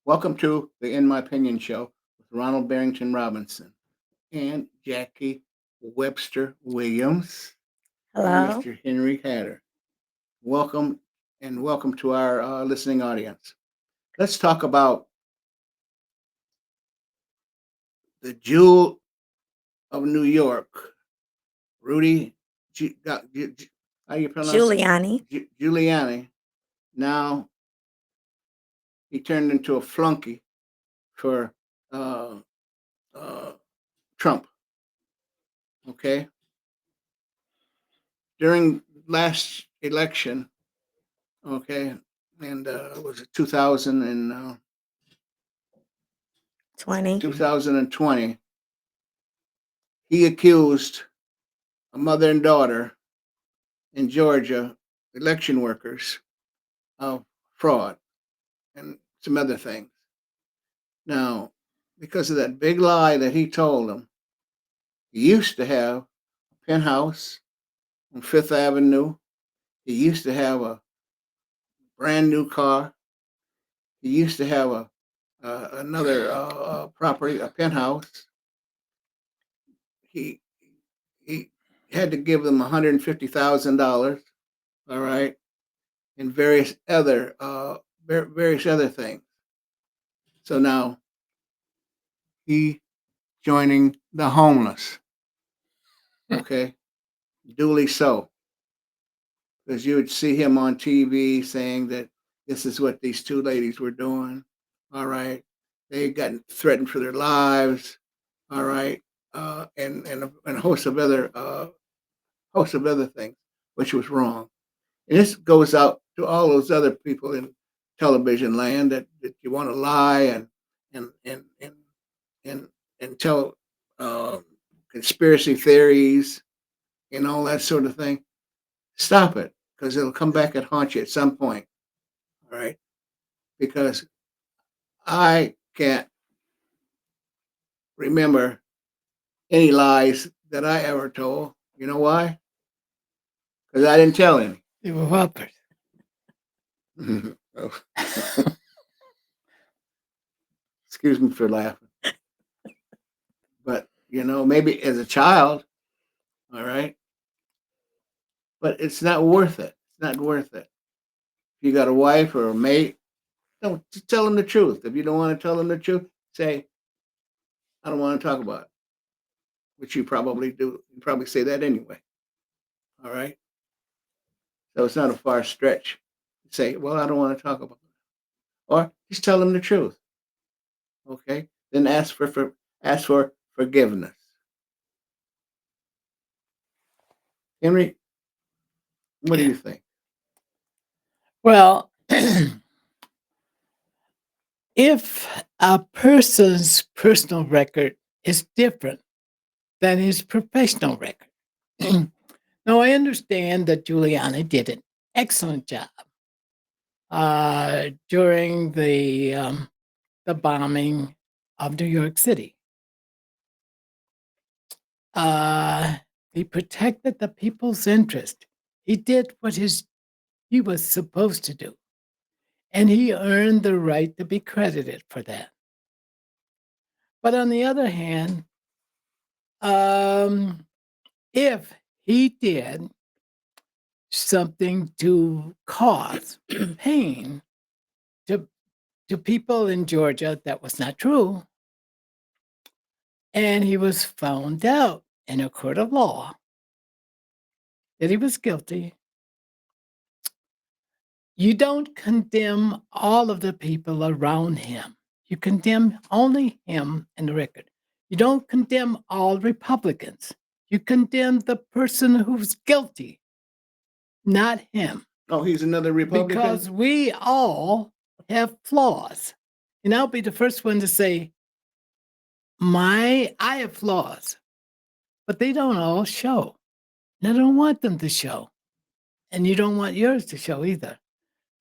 Welcome to the In My Opinion show with Ronald Barrington Robinson and Jackie Webster Williams and Hello. Mr. Henry Hatter. Welcome and welcome to our listening audience. Let's talk about the jewel of New York, Rudy. How you pronounce it? Giuliani. Giuliani. Now he turned into a flunky for uh, uh, Trump. Okay, during last election, okay, and was it 20. 2020, he accused a mother and daughter in Georgia, election workers, of fraud and some other things. Now, because of that big lie that he told them, he used to have a penthouse on Fifth Avenue. He used to have a brand new car. He used to have another property, a penthouse. He he had to give them $150,000. All right, and various other things. So now he joining the homeless. Okay, duly so, because you would see him on TV saying that this is what these two ladies were doing. All right, they got threatened for their lives. All right, and a host of other things, which was wrong. And this goes out to all those other people in television land that you want to lie and and and and, and tell conspiracy theories and all that sort of thing. Stop it, because it'll come back and haunt you at some point. All right, because I can't remember any lies that I ever told. You know why? Because I didn't tell any. They were whoppers. Oh. Excuse me for laughing. But, maybe as a child, all right, but it's not worth it. It's not worth it. If you got a wife or a mate, don't just tell them the truth. If you don't want to tell them the truth, say, I don't want to talk about it, which you probably do. You probably say that anyway. All right. So it's not a far stretch to say, well, I don't want to talk about it. Or just tell them the truth. Okay. Then ask for forgiveness. Henry, what do you think? Well, if a person's personal record is different than his professional record, now I understand that Giuliani did an excellent job during the bombing of New York City. He protected the people's interest. He did what he was supposed to do. And he earned the right to be credited for that. But on the other hand, if he did something to cause pain to people in Georgia that was not true, and he was found out in a court of law that he was guilty, you don't condemn all of the people around him. You condemn only him and the record. You don't condemn all Republicans. You condemn the person who's guilty, not him. Oh, he's another Republican? Because we all have flaws. And I'll be the first one to say, I have flaws, but they don't all show. And I don't want them to show. And you don't want yours to show either.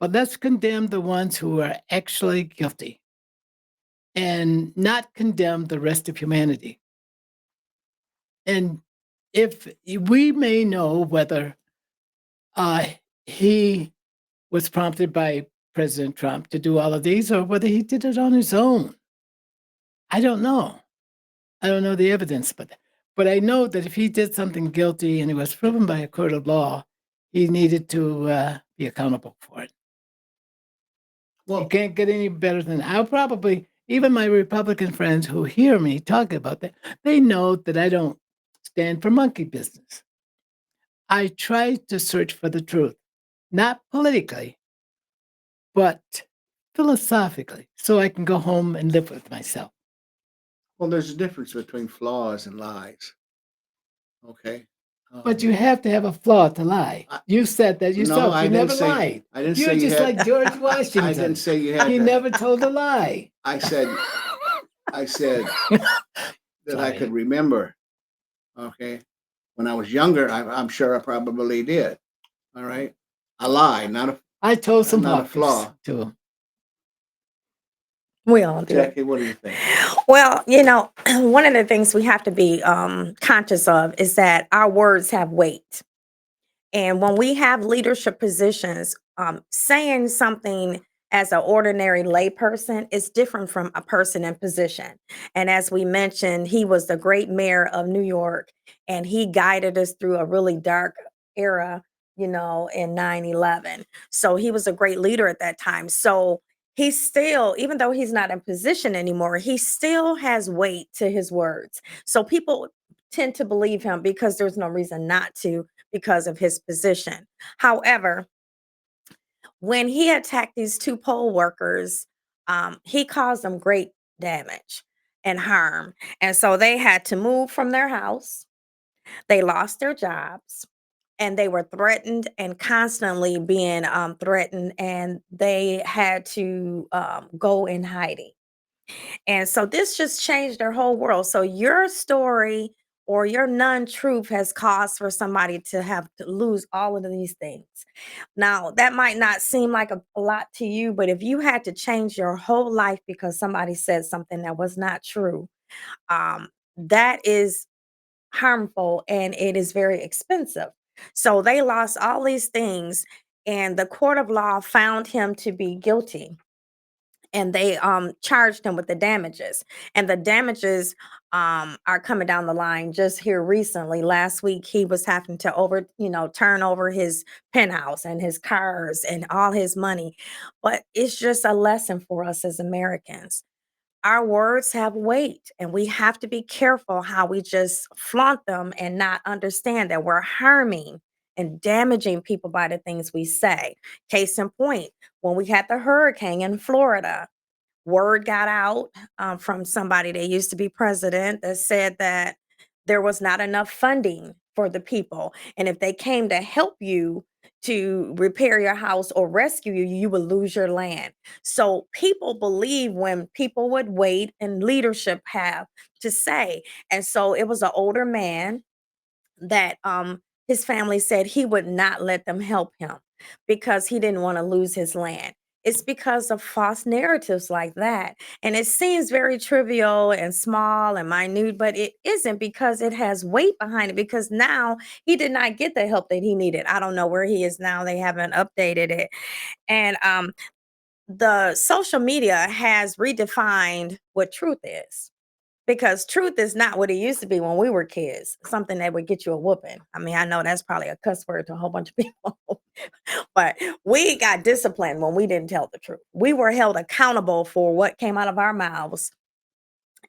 But let's condemn the ones who are actually guilty and not condemn the rest of humanity. And if we may know whether he was prompted by President Trump to do all of these or whether he did it on his own. I don't know. I don't know the evidence, but I know that if he did something guilty and it was proven by a court of law, he needed to be accountable for it. You Well, can't get any better than I'll probably, even my Republican friends who hear me talk about that, they know that I don't stand for monkey business. I try to search for the truth, not politically, but philosophically, so I can go home and live with myself. well, there's a difference between flaws and lies. Okay. But you have to have a flaw to lie. I- You said that no, yourself. I You didn't never say. lied. I didn't You're say you just had. like George Washington. I didn't say you had. He to- never told a lie. I said. I said that I Sorry. could remember. Okay. When I was younger, I'm sure I probably did. All right. A lie, not a I told some not a hockers flaw. too. We all do. Jackie. What do you think? Well, one of the things we have to be conscious of is that our words have weight. And when we have leadership positions, saying something as an ordinary layperson is different from a person in position. And as we mentioned, he was the great mayor of New York, and he guided us through a really dark era, in 9/11. So he was a great leader at that time. So he still, even though he's not in position anymore, he still has weight to his words. So people tend to believe him because there's no reason not to because of his position. However, when he attacked these two poll workers, he caused them great damage and harm. And so they had to move from their house. They lost their jobs and they were threatened and constantly being threatened, and they had to go in hiding. And so this just changed their whole world. So your story or your non-truth has caused for somebody to have to lose all of these things. Now, that might not seem like a lot to you, but if you had to change your whole life because somebody said something that was not true, that is harmful and it is very expensive. So they lost all these things, and the court of law found him to be guilty, and they charged him with the damages, and the damages are coming down the line just here recently. Last week he was having to turn over his penthouse and his cars and all his money. But it's just a lesson for us as Americans. Our words have weight, and we have to be careful how we just flaunt them and not understand that we're harming and damaging people by the things we say. Case in point, when we had the hurricane in Florida, word got out from somebody that used to be president that said that there was not enough funding for the people. And if they came to help you to repair your house or rescue you, you would lose your land. So people believe when people would wait and leadership have to say. And so it was an older man that his family said he would not let them help him because he didn't want to lose his land. It's because of false narratives like that. And it seems very trivial and small and minute, but it isn't, because it has weight behind it. Because now he did not get the help that he needed. I don't know where he is now. They haven't updated it. And the social media has redefined what truth is, because truth is not what it used to be when we were kids, something that would get you a whooping. I mean, I know that's probably a cuss word to a whole bunch of people, but we got disciplined when we didn't tell the truth. We were held accountable for what came out of our mouths.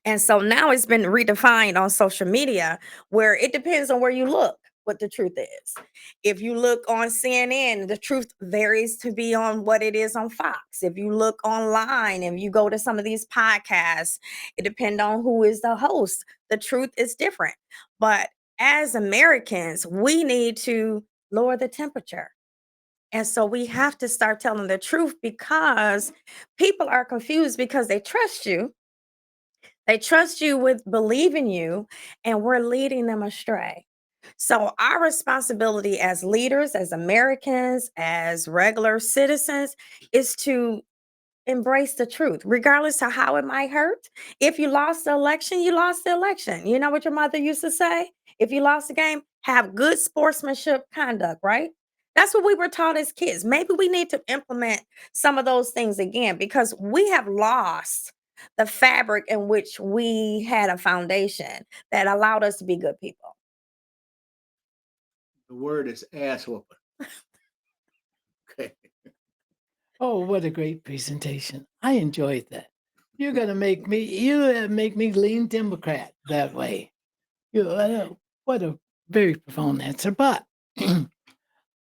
And so now it's been redefined on social media, where it depends on where you look what the truth is. If you look on CNN, the truth varies to be on what it is on Fox. If you look online and you go to some of these podcasts, it depends on who is the host. The truth is different. But as Americans, we need to lower the temperature. And so we have to start telling the truth, because people are confused because they trust you. They trust you with believing you, and we're leading them astray. So, our responsibility as leaders, as Americans, as regular citizens, is to embrace the truth, regardless of how it might hurt. If you lost the election, you lost the election. You know what your mother used to say? If you lost the game, have good sportsmanship conduct, right? That's what we were taught as kids. Maybe we need to implement some of those things again because we have lost the fabric in which we had a foundation that allowed us to be good people. The word is ass whooping. Okay. Oh, what a great presentation. I enjoyed that. You're gonna make me lean Democrat that way. What a very profound answer. But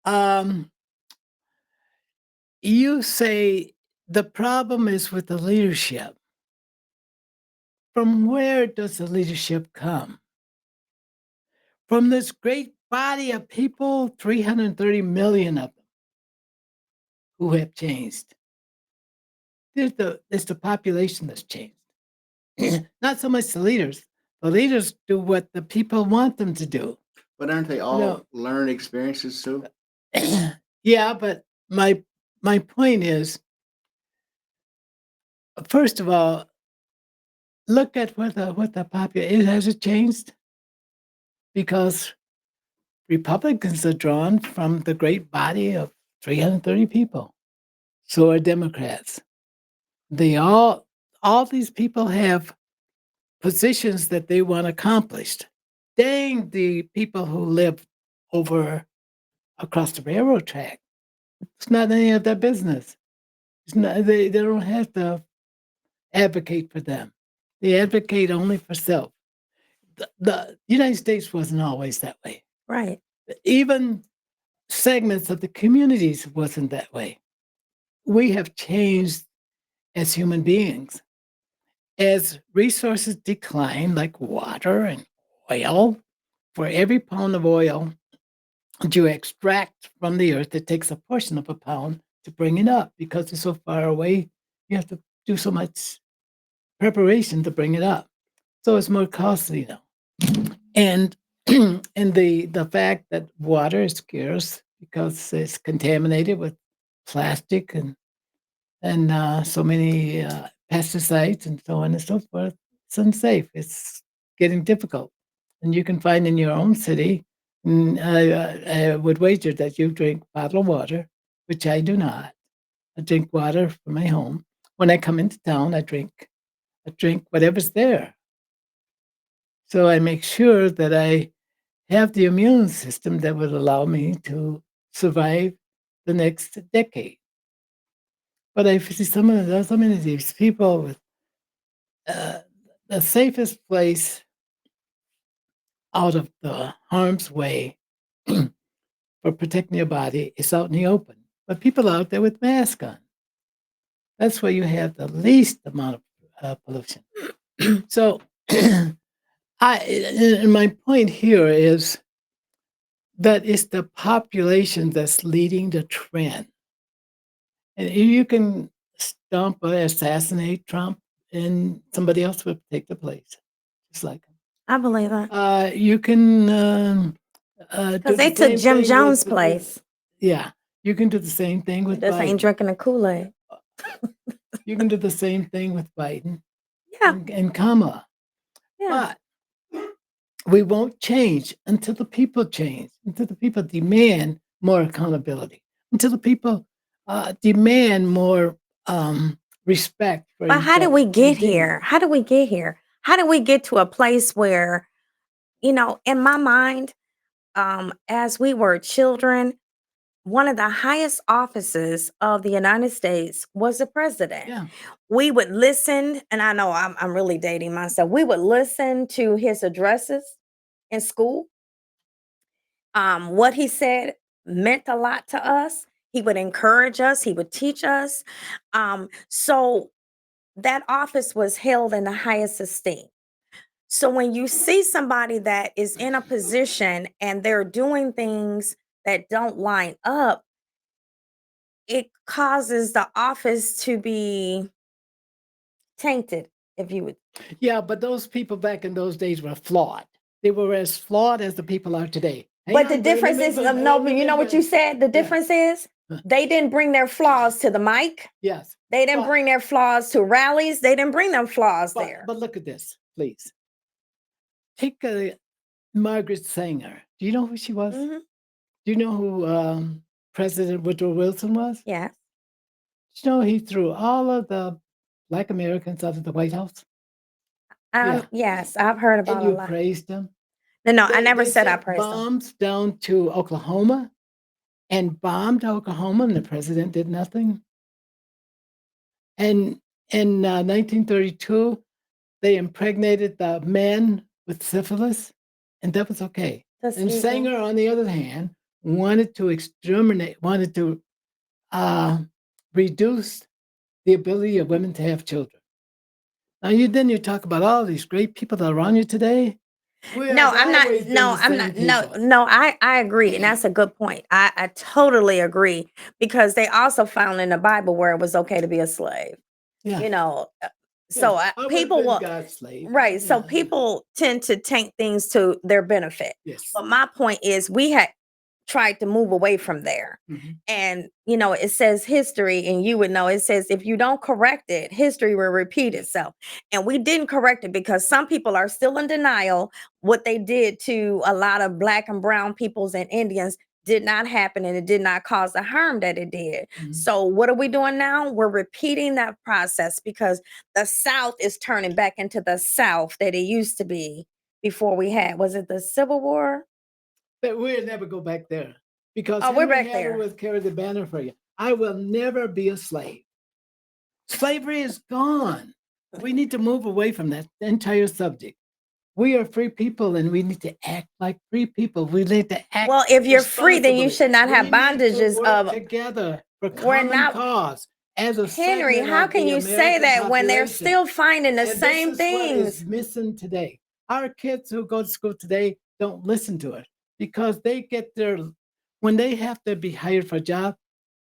um, you say the problem is with the leadership. From where does the leadership come? From this great body of people, 330 million of them, who have changed. It's the population that's changed. Not so much the leaders. The leaders do what the people want them to do. But aren't they all No. learned experiences too? Yeah, but my point is, first of all, look at what the population it has changed because Republicans are drawn from the great body of 330 people. So are Democrats. They all these people have positions that they want accomplished. Dang the people who live over across the railroad track. It's not any of their business. It's not, they don't have to advocate for them. They advocate only for self. The United States wasn't always that way. Right. Even segments of the communities wasn't that way. We have changed as human beings. As resources decline, like water and oil, for every pound of oil that you extract from the earth, it takes a portion of a pound to bring it up because it's so far away. You have to do so much preparation to bring it up. So it's more costly now. And and the fact that water is scarce because it's contaminated with plastic and so many pesticides and so on and so forth. It's unsafe. It's getting difficult. And you can find in your own city, I would wager that you drink bottled water, which I do not. I drink water from my home. When I come into town, I drink whatever's there. So I make sure that I have the immune system that would allow me to survive the next decade. But I see so many of these people with uh, the safest place out of the harm's way for protecting your body is out in the open. But people out there with masks on. That's where you have the least amount of pollution. So, and my point here is that it's the population that's leading the trend. And you can stomp or assassinate Trump, and somebody else will take the place, just like him. I believe it. You can do Because they the took same Jim thing Jones' with place. yeah. You can do the same thing with Just ain't Biden. drinking the Kool-Aid. You can do the same thing with Biden Yeah. and Kamala. Yeah. But we won't change until the people change, until the people demand more accountability, until the people demand more respect for But each how did other we and get dignity. here? How did we get here? How did we get to a place where, in my mind, as we were children, one of the highest offices of the United States was the president. Yeah. We would listen, and I know I'm really dating myself. We would listen to his addresses in school. What he said meant a lot to us. He would encourage us, he would teach us. So that office was held in the highest esteem. So when you see somebody that is in a position and they're doing things that don't line up, it causes the office to be tainted, if you would. Yeah, but those people back in those days were flawed. They were as flawed as the people are today. But the difference is, no, but you know what you said? The difference is they didn't bring their flaws to the mic. Yes. They didn't bring their flaws to rallies. They didn't bring them flaws there. But look at this, please. Take Margaret Sanger. Do you know who she was? Mhm. Do you know who President Woodrow Wilson was? Yeah. You know, he threw all of the Black Americans out of the White House. Yeah. Yes, I've heard And about a you lot. praised him. No, I never They said I sent praised them. bombs down to Oklahoma and bombed Oklahoma, and the president did nothing. And in 1932, they impregnated the men with syphilis, and that was okay. That's And legal. Sanger, on the other hand, wanted to reduce the ability of women to have children. Now, you talk about all these great people that are around you today. No, I'm not. No, I'm not. No, I agree, and that's a good point. I totally agree, because they also found in the Bible where it was okay to be a slave. Yeah. You know, so people will. God's slave. Right. So Yeah. people tend to take things to their benefit. Yes. But my point is, we had tried to move away from there. Mhm. And, it says history, and you would know, it says if you don't correct it, history will repeat itself. And we didn't correct it because some people are still in denial. What they did to a lot of Black and brown peoples and Indians did not happen, and it did not cause the harm that it did. Mhm. So what are we doing now? We're repeating that process because the South is turning back into the South that it used to be before we had, was it the Civil War? But we'll never go back there, because Oh, we're Henry back Hatter there. would carry the banner for you. I will never be a slave. Slavery is gone. We need to move away from that entire subject. We are free people, and we need to act like free people. We need to act. Well, if you're free, then you responsibly. should not have We need to bondages work of together for We're common not- cause. As a Henry. segment How of can the you say American that when they're population. still finding the And same this is what is things? missing today. Our kids who go to school today don't listen to it, because they get when they have to be hired for a job,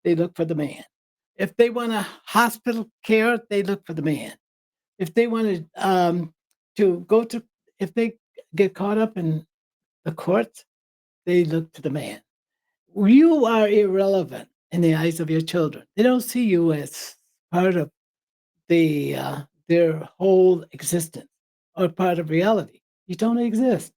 they look for the man. If they want a hospital care, they look for the man. If they want if they get caught up in the courts, they look to the man. You are irrelevant in the eyes of your children. They don't see you as part of their whole existence or part of reality. You don't exist.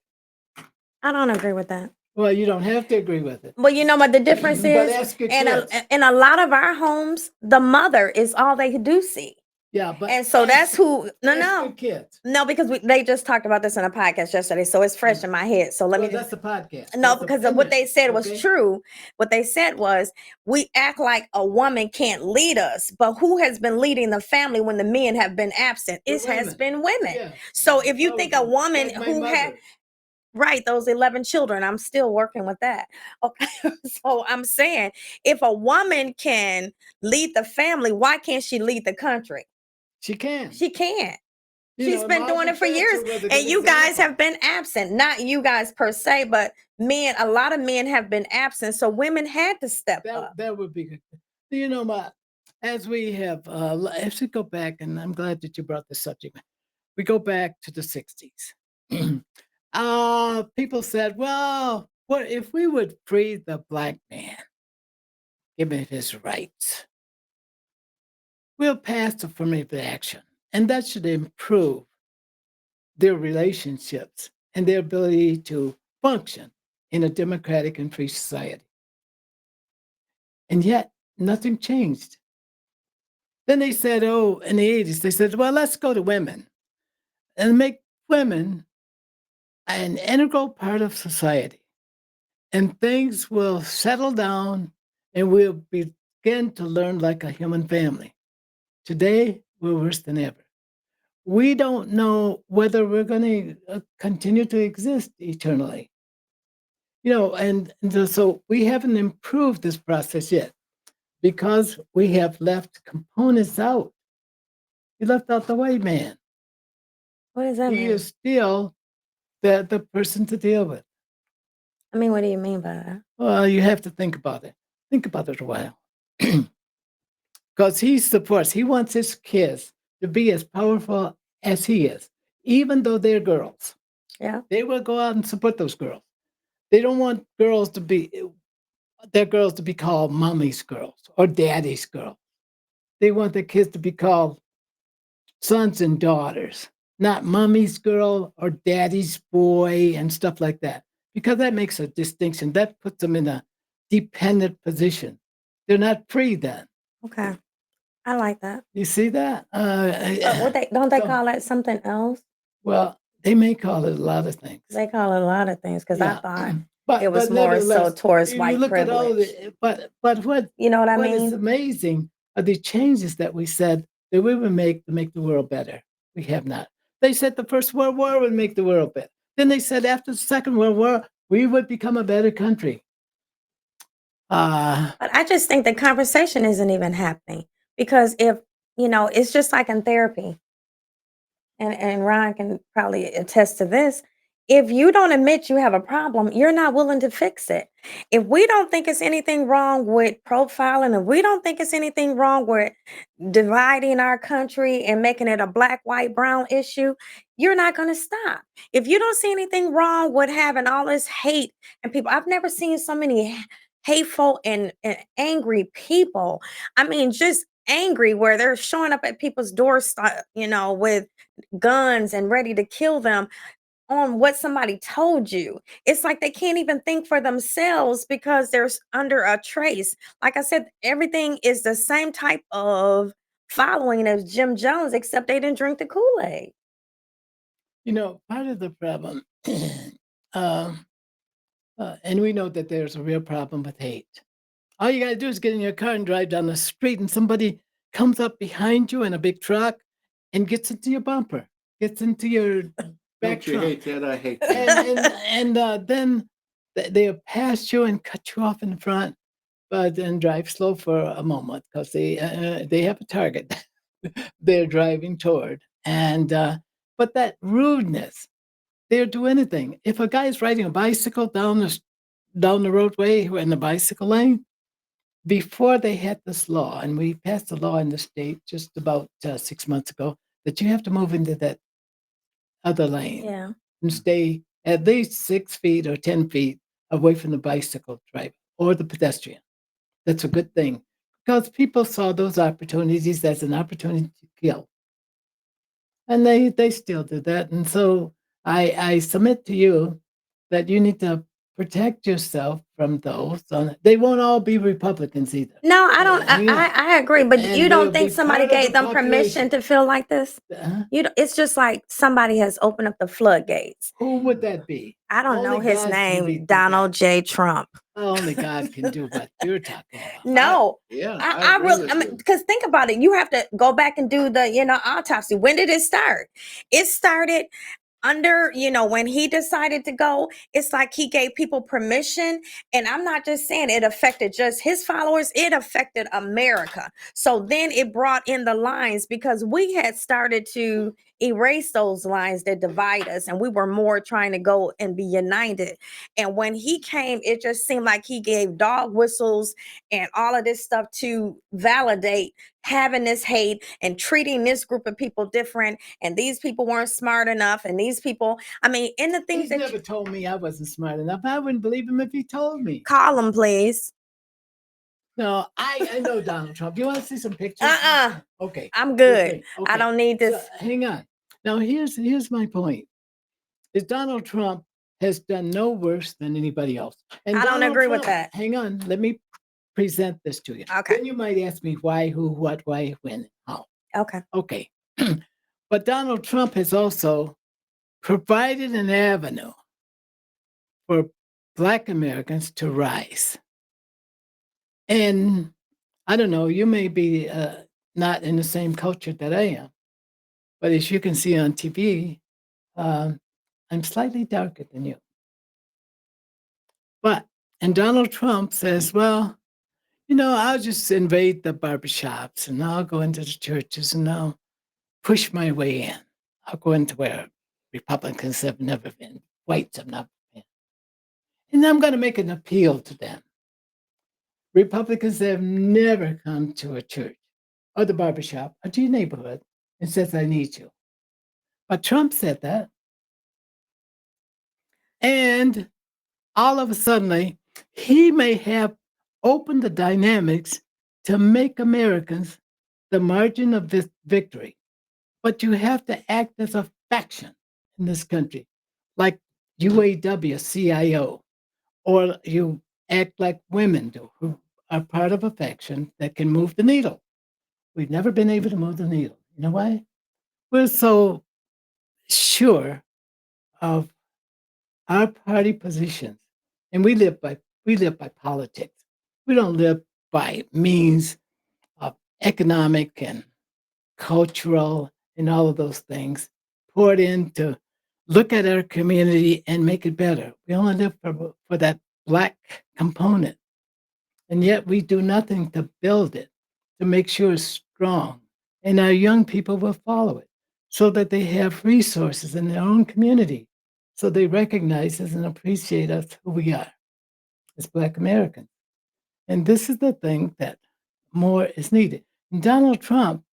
I don't agree with that. Well, you don't have to agree with it. Well, you know what the difference But is? ask your In kids. in a lot of our homes, the mother is all they do see. Yeah, but And so that's who, ask your no, kids. because they just talked about this in a podcast yesterday. So it's fresh in my head. So let me Well, just, that's a podcast. no, That's because of what they opinion, said was okay? true. What they said was, we act like a woman can't lead us, but who has been leading the family when the men have been absent? The It has women. been women. Yeah. So if you All think of a them. woman Like my who had, mother. right, those 11 children, I'm still working with that. Okay. So I'm saying, if a woman can lead the family, why can't she lead the country? She can. She can't. You She's know, been doing Margaret it for Thatcher years. was a And good you guys example. have been absent. Not you guys per se, but men, a lot of men have been absent. So women had to step up. That would be good. You know, as we go back, and I'm glad that you brought this subject. We go back to the 60s. People said, well, what if we would free the Black man, give him his rights? We'll pass affirmative action, and that should improve their relationships and their ability to function in a democratic and free society. And yet, nothing changed. Then they said, in the 80s, they said, well, let's go to women and make women an integral part of society. And things will settle down, and we'll begin to learn like a human family. Today, we're worse than ever. We don't know whether we're going to continue to exist eternally. And so we haven't improved this process yet, because we have left components out. We left out the white man. What does that He mean? is still the person to deal with. I mean, what do you mean by that? Well, you have to think about it. Think about it a while. Because he wants his kids to be as powerful as he is, even though they're girls. Yeah. They will go out and support those girls. They don't want their girls to be called mommy's girls or daddy's girls. They want their kids to be called sons and daughters, not mommy's girl or daddy's boy and stuff like that, because that makes a distinction. That puts them in a dependent position. They're not free then. Okay. I like that. You see that? But what don't they So- call that something else? Well, they may call it a lot of things. They call it a lot of things because I Yeah. thought it was more so nevertheless, towards you white look at all privilege. but what You know what I what is mean? amazing are the changes that we said that we would make to make the world better. We have not. They said the First World War would make the world better. Then they said after the Second World War, we would become a better country. But I just think the conversation isn't even happening because if, it's just like in therapy, and Ron can probably attest to this. If you don't admit you have a problem, you're not willing to fix it. If we don't think it's anything wrong with profiling, if we don't think it's anything wrong with dividing our country and making it a black, white, brown issue, you're not going to stop. If you don't see anything wrong with having all this hate and people, I've never seen so many hateful and angry people. I mean, just angry where they're showing up at people's doors, with guns and ready to kill them on what somebody told you. It's like they can't even think for themselves because they're under a trace. Like I said, everything is the same type of following as Jim Jones, except they didn't drink the Kool-Aid. Part of the problem, um, and we know that there's a real problem with hate. All you got to do is get in your car and drive down the street, and somebody comes up behind you in a big truck and gets into your bumper, gets into your back Don't you trunk. hate that? I hate that. And then they'll pass you and cut you off in the front, but then drive slow for a moment because they have a target they're driving toward. And but that rudeness, they'll do anything. If a guy's riding a bicycle down the roadway in the bicycle lane, before they had this law, and we passed a law in the state just about 6 months ago, that you have to move into that other lane Yeah. and stay at least 6 feet or 10 feet away from the bicycle driver or the pedestrian. That's a good thing because people saw those opportunities as an opportunity to kill. And they still do that. And so I submit to you that you need to protect yourself from those. They won't all be Republicans either. No, I don't. Hang on. I agree, but And you they'll don't think be somebody part of gave the them permission population. to feel like this? It's just like somebody has opened up the floodgates. Who would that be? I don't know Only his God can beat name, the guy. Donald J. Trump. Only God can do what you're talking about. No, Yeah, I agree really, with I mean, you. because think about it. You have to go back and do the, autopsy. When did it start? It started under, when he decided to go. It's like he gave people permission. And I'm not just saying it affected just his followers, it affected America. So then it brought in the lines because we had started to erase those lines that divide us, and we were more trying to go and be united. And when he came, it just seemed like he gave dog whistles and all of this stuff to validate having this hate and treating this group of people different, and these people weren't smart enough, and these people, I mean, in the things He's that never told me I wasn't smart enough. I wouldn't believe him if he told me. call them, please. No, I know Donald Trump. You want to see some pictures? Okay. I'm good. Okay. I don't need So, this. hang on. Now here's my point. Is Donald Trump has done no worse than anybody else. And I don't Donald agree with Trump- that. Hang on. Let me present this to you. Okay. Then you might ask me why, who, what, why, when, how. Okay. Okay. But Donald Trump has also provided an avenue for Black Americans to rise. And I don't know, you may be not in the same culture that I am, but as you can see on TV, I'm slightly darker than you. And Donald Trump says, well, I'll just invade the barbershops and I'll go into the churches and I'll push my way in. I'll go into where Republicans have never been, whites have never been. And I'm going to make an appeal to them. Republicans have never come to a church or the barbershop or to your neighborhood and says, I need you. But Trump said that. And all of a sudden, he may have opened the dynamics to make Americans the margin of this victory. But you have to act as a faction in this country, like UAW, CIO, or you act like women do, who are part of a faction that can move the needle. We've never been able to move the needle. You know why? We're so sure of our party positions, and we live by politics. We don't live by means of economic and cultural and all of those things poured in to look at our community and make it better. We only live for that black component. And yet we do nothing to build it, to make sure it's strong. And our young people will follow it so that they have resources in their own community. So they recognize us and appreciate us who we are as Black Americans. And this is the thing that more is needed. And Donald Trump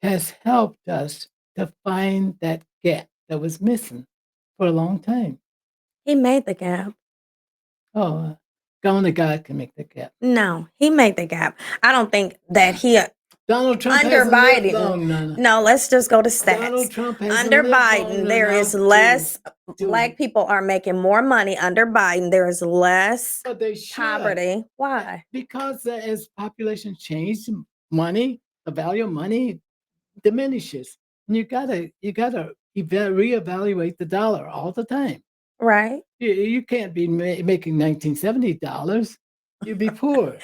has helped us to find that gap that was missing for a long time. He made the gap. Oh, only God can make the gap. No, he made the gap. I don't think that he Donald Trump under hasn't lived Biden. long, Nana. No, let's just go to Donald stats. Trump hasn't Under lived long Biden, there is enough less to- Black people are making more money under Biden. There is less But they should. poverty. Why? Because as population changes, money, the value of money diminishes. And you gotta reevaluate the dollar all the time. Right. You can't be making $1970. You'd be poor.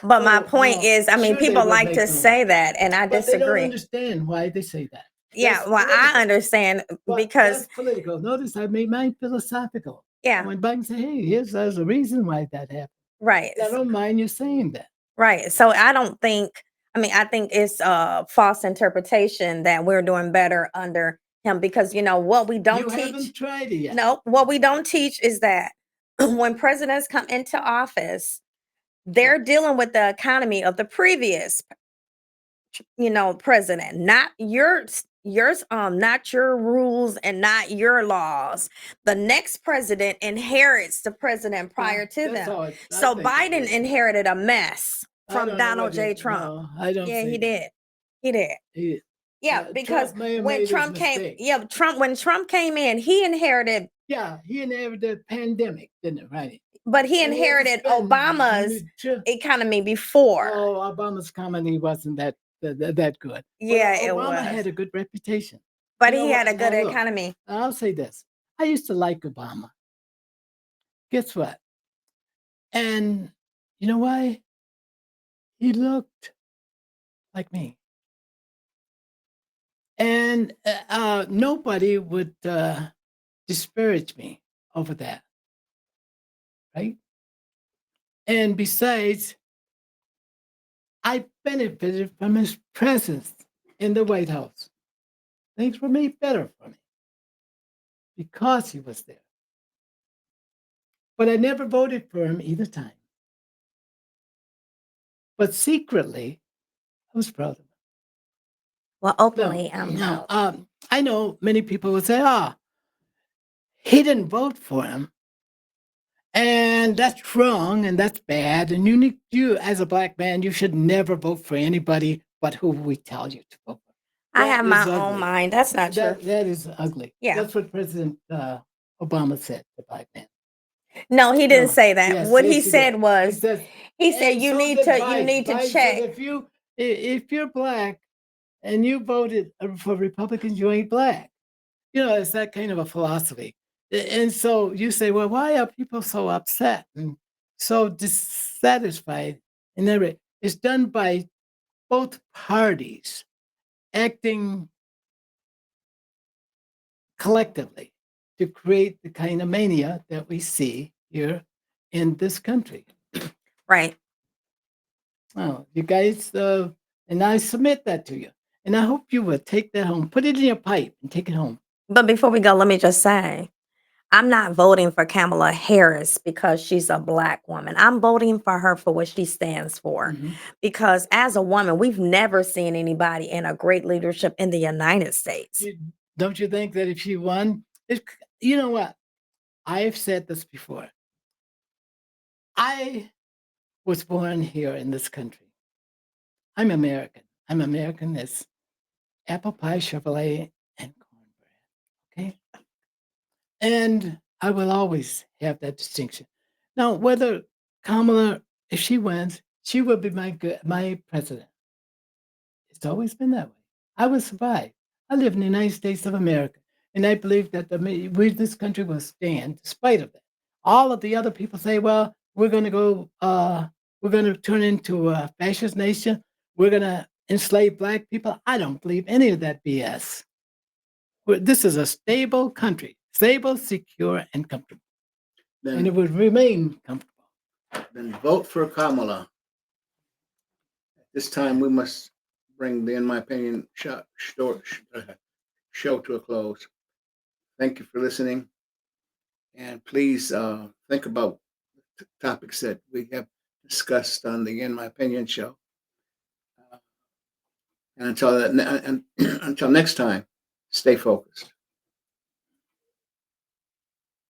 But my Oh, point well, is, I mean, sure they people would like make to them. say that, and I But they don't disagree. understand why they say that. Yeah, That's well, I political. understand But because that's political. Notice I made mine philosophical. yeah, When Biden say, hey, there's a reason why that happened. right. I don't mind you saying that. Right. So I don't think, I mean, I think it's a false interpretation that we're doing better under him because, you know, what we don't You teach. haven't tried it yet. No, what we don't teach is that when presidents come into office, they're dealing with the economy of the previous, president, not not your rules and not your laws. The next president inherits the president prior to That's them. how I So think it Biden is. inherited a mess I from don't know Donald what J. it- Trump. No, I don't Yeah, say he that. did. He did. He- Yeah, because Trump may have when made his Trump came, mistakes. when Trump came in, he inherited, Yeah, he inherited the pandemic, didn't it? Right. but he And he had to inherited spend- Obama's economy before. Oh, Obama's comedy wasn't that good. Yeah, Well, it Obama was. had a good reputation. But You know he had what? a good Now, look, economy. I'll say this. I used to like Obama. Guess what? And you know why? He looked like me. And nobody would disparage me over that, right? And besides, I benefited from his presence in the White House. Things were made better for me because he was there. But I never voted for him either time. But secretly, I was proud of him. Well, openly, I'm Now, proud. I know many people would say, he didn't vote for him. And that's wrong and that's bad. And you as a Black man, you should never vote for anybody but who we tell you to vote for. I That have my is own ugly. mind. That's not true. That is ugly. Yeah. That's what President Obama said to Black men. No, he didn't No. say that. Yes, what yes, he did. said was, He said, you so need did to Biden. Biden said, check. if you're Black and you voted for Republicans, you ain't Black. It's that kind of a philosophy. And so you say, well, why are people so upset and so dissatisfied? And it's done by both parties acting collectively to create the kind of mania that we see here in this country. Right. Oh, you guys, and I submit that to you. And I hope you will take that home, put it in your pipe and take it home. But before we go, let me just say, I'm not voting for Kamala Harris because she's a Black woman. I'm voting for her for what she stands for. Mhm. Because as a woman, we've never seen anybody in a great leadership in the United States. Don't you think that if she won, you know what? I've said this before. I was born here in this country. I'm American. I'm American as apple pie, Chevrolet, and cornbread. Okay? And I will always have that distinction. Now, whether Kamala, if she wins, she will be my president. It's always been that way. I will survive. I live in the United States of America, and I believe that this country will stand despite of that. All of the other people say, "Well, we're going to go. We're going to turn into a fascist nation. We're going to enslave Black people." I don't believe any of that BS. This is a stable country, stable, secure, and comfortable, and it Then, will remain comfortable. then vote for Kamala. This time we must bring the, in my opinion, show to a close. Thank you for listening. And please think about topics that we have discussed on the In My Opinion show. And until next time, stay focused.